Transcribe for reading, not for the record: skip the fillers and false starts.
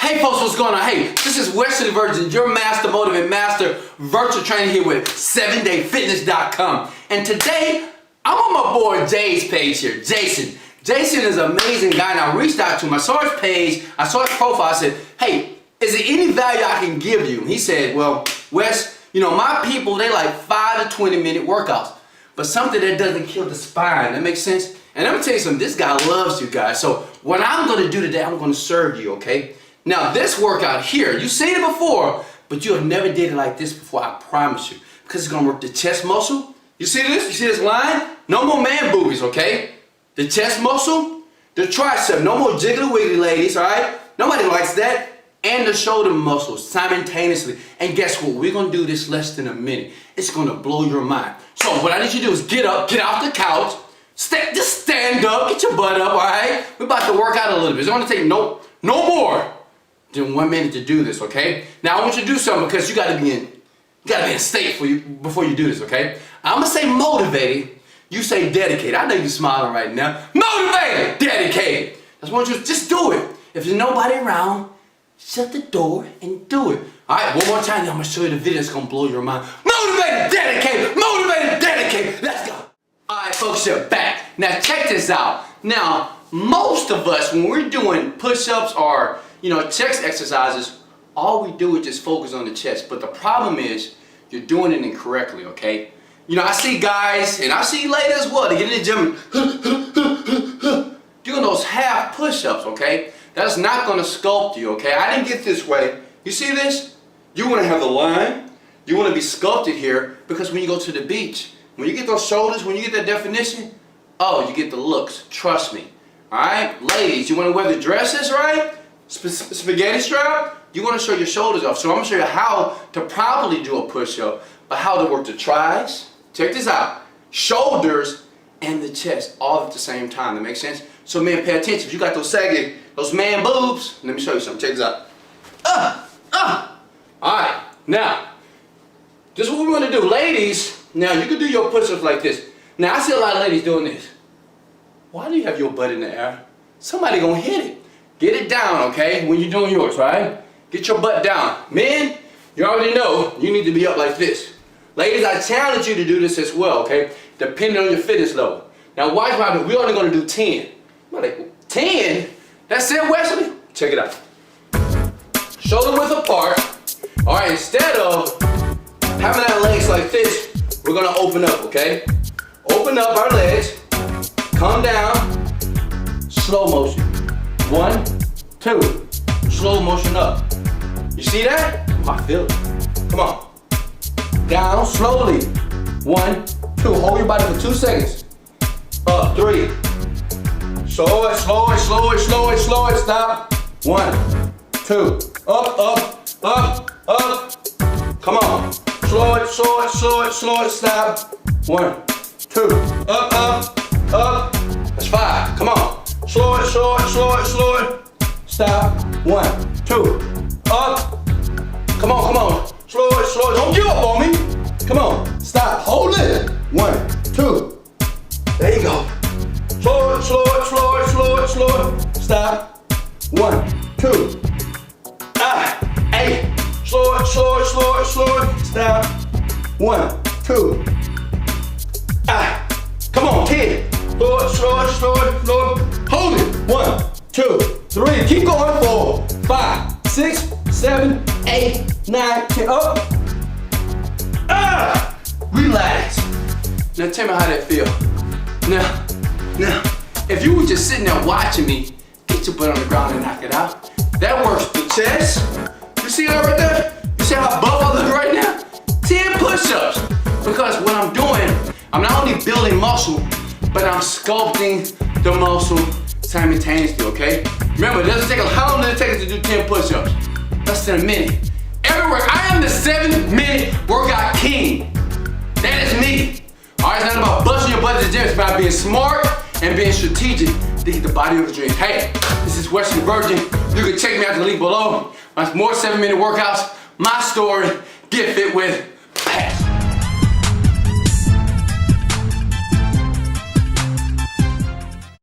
Hey folks, what's going on? Hey, this is Wesley Virgin, your master motivator, master virtual trainer here with 7dayfitness.com. And today, I'm on my boy Jay's page here, Jason. Jason is an amazing guy, and I reached out to him. I saw his page, I saw his profile, I said, hey, is there any value I can give you? He said, well, Wes, you know, my people, they like 5 to 20 minute workouts, but something that doesn't kill the spine. That makes sense? And I'm gonna tell you something, this guy loves you guys. So what I'm gonna do today, I'm gonna serve you, okay? Now this workout here, you've seen it before, but you have never did it like this before, I promise you. Because it's gonna work the chest muscle. You see this? You see this line? No more man boobies, okay? The chest muscle, the tricep, no more jiggly wiggly ladies, alright? Nobody likes that. And the shoulder muscles simultaneously. And guess what? We're gonna do this less than a minute. It's gonna blow your mind. So what I need you to do is get up, get off the couch, just stand up, get your butt up, alright? We're about to work out a little bit. It's gonna take no more than 1 minute to do this, okay? Now I want you to do something because you gotta be in state before you do this, okay? I'm gonna say motivated, you say dedicated. I know you're smiling right now. Motivated, dedicated. I just want you to just do it. If there's nobody around, shut the door and do it. All right, one more time, then I'm gonna show you the video that's gonna blow your mind. Motivated, dedicated, motivated, dedicated. Let's go. All right, folks, you're back. Now check this out. Now, most of us, when we're doing push-ups or, you know, chest exercises, all we do is just focus on the chest. But the problem is, you're doing it incorrectly, okay? You know, I see guys, and I see ladies as well, they get in the gym, doing those half push-ups, okay? That's not gonna sculpt you, okay? I didn't get this way. You see this? You wanna have the line, you wanna be sculpted here, because when you go to the beach, when you get those shoulders, when you get that definition, oh, you get the looks, trust me. Alright, ladies, you wanna wear the dresses, right? Spaghetti strap, you wanna show your shoulders off. So I'm gonna show you how to properly do a push-up, but how to work the triceps. Check this out. Shoulders and the chest all at the same time. That makes sense? So man, pay attention. If you got those saggy, those man boobs, let me show you something. Check this out. Alright, now, this is what we're gonna do. Ladies, now you can do your push-ups like this. Now I see a lot of ladies doing this. Why do you have your butt in the air? Somebody gonna hit it. Get it down, okay, when you're doing yours, right? Get your butt down. Men, you already know you need to be up like this. Ladies, I challenge you to do this as well, okay? Depending on your fitness level. Now watch what I do. We're only gonna do 10. I'm like, 10? That's it, Wesley? Check it out. Shoulder width apart. All right, instead of having our legs like this, we're gonna open up, okay? Open up our legs, come down, slow motion. 1, 2, slow motion up. You see that? I feel it. Come on. Down slowly. 1, 2. Hold your body for 2 seconds. Up, 3. Slow it, slow it, slow it, slow it, slow it. Stop. 1, 2. Up, up, up, up. Come on. Slow it, slow it, slow it, slow it. Stop. 1, 2. Up, up, up. That's 5. Come on. Slow it, slow it, slow it, slow it. Stop. 1, 2. Up. Come on, come on. Slow it, slow it. Don't give up on me. Come on. Stop. Hold it. 1, 2. There you go. Slow it, slow it, slow it, slow it, slow it. Stop. 1, 2. Hey. Slow it, slow it, slow it, slow it. Stop. 1, 2. Come on, 10. Slow it, slow it, slow it, slow it. Hold it. 1, 2, 3. Keep going. 4, 5, 6, 7, 8, 9, 10. Up. Relax. Now tell me how that feel. Now, if you were just sitting there watching me, get your butt on the ground and knock it out. That works the chest. You see that right there? You see how buff I look right now? 10 push-ups. Because what I'm doing, I'm not only building muscle, but I'm sculpting the muscle simultaneously, okay? Remember, it doesn't take how long does it take us to do 10 push-ups? Less than a minute. Everywhere, I am the 7-minute workout king. That is me. All right, it's not about busting your butt at the gym. It's about being smart and being strategic to get the body of a dream. Hey, this is Wesley Virgin. You can check me out the link below. More 7-minute workouts, my story, get fit with Pat.